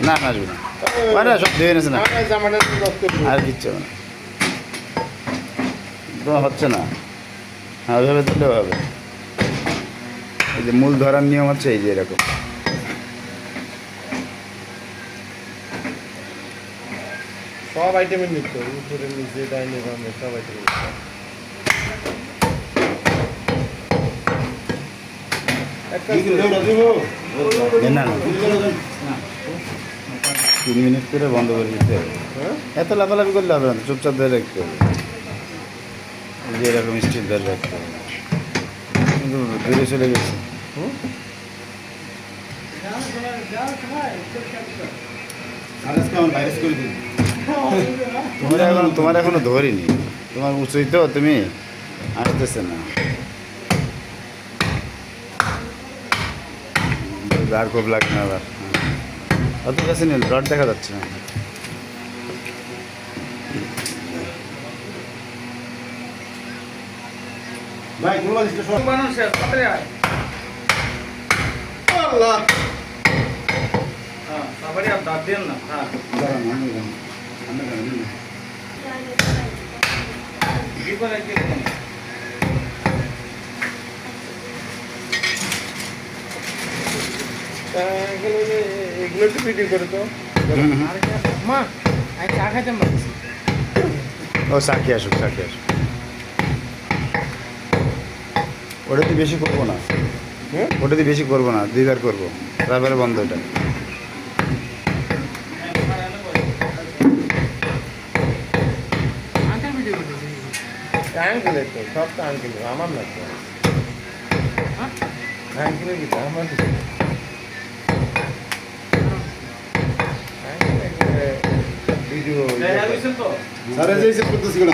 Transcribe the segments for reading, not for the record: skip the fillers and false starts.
না না আসবে না মানে সব ধুয়ে এনেছে না আর কিচ্ছু হবে না তোমার হচ্ছে না হ্যাঁ ওইভাবে দিলেও হবে এই যে মূল ধরার নিয়ম হচ্ছে এই যে এরকম সব আইটেমের নিতে হবে উপরে নিচে ডাইনে বামে সব আইটেমের নিতে হবে। একটা না না 3 মিনিট করে বন্ধ করে দিতে হবে হ্যাঁ এত লাফালাফি করলে হবে না তো, চুপচাপ ধরে রাখতে হবে এই যে এরকম স্টিল ধরে রাখতে হবে কিন্তু দূরে চলে গেছে হুম তোমার এখনো ধরিনি তোমার উঁচুই তো তুমি আসতেছে না আর খুব লাগে না আবার অত কাছে নিল রড দেখা যাচ্ছে না ভাই গুলো দিতে সব বানানো শেষ তাড়াতাড়ি আয় আল্লাহ হ্যাঁ তারপরে আর দাঁত দেন না হ্যাঁ বিপদ একদিন এগুলো একটু ফিটিং করে তো মা আমি চা খাইতে পারছি ও সাক্ষী আসুক ওটাতে বেশি করবো না হ্যাঁ ওটাতে বেশি করবো না 2 বার করবো তারপরে বন্ধ এটা আঙ্কেল ভিডিও করতেছি আঙ্কেলের তো সব তো আঙ্কেলের আমার না তো হ্যাঁ আঙ্কেলের কি আমার ভিডিও দেখা গেছেন তো সারা যাইছে করতেছি কেন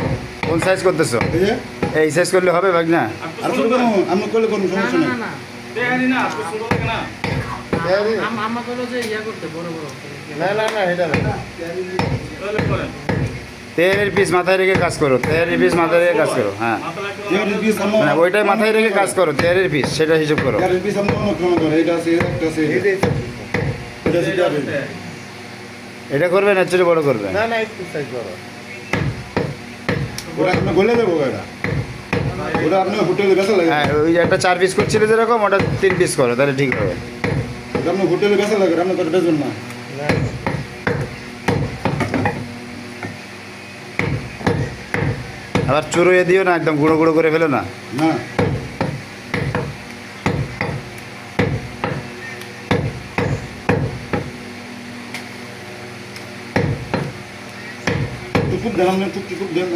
কোন সাইজ করতেছো এই যে এই সাইজ করলে হবে ভাগ না আর ছোট করো আমরা করলে কোনো না সমস্যা না নেই না দেখানি না আপনি শুরু থেকে না আমা কইলো যে ইয়া করতে বড় বড় না না না এটা না তাহলে করেন তেলের পিস মাথায় রেখে কাজ করো তেলের পিস মাথায় রেখে কাজ করো হ্যাঁ মাথা লাগবে তেলের পিস আমরা মানে ওইটাই মাথায় রেখে কাজ করো তেলের পিস সেটা হিসাব করো তেলের পিস আমরা অন্য ক্রম করে এটা আছে একটা আছে এটা এইটাই তো। এটা আছে, এটা আছে। এটা করবে না চেয়ে বড় করবে না না একটু সাইজ করো ওটা আপনি গলে দেবো এটা ওটা আপনার হোটেলে বেচা লাগে হ্যাঁ ওই একটা 4 পিস করছিল যেরকম ওটা 3 পিস করো তাহলে ঠিক হবে ওটা আপনার হোটেলে বেচা লাগে আপনি করে বেচবেন না না আবার চুরোয়ে দিও না একদম গুঁড়ো গুঁড়ো করে ফেলো না না টুকুপ দেন আপনি টুক টুকুপ দেন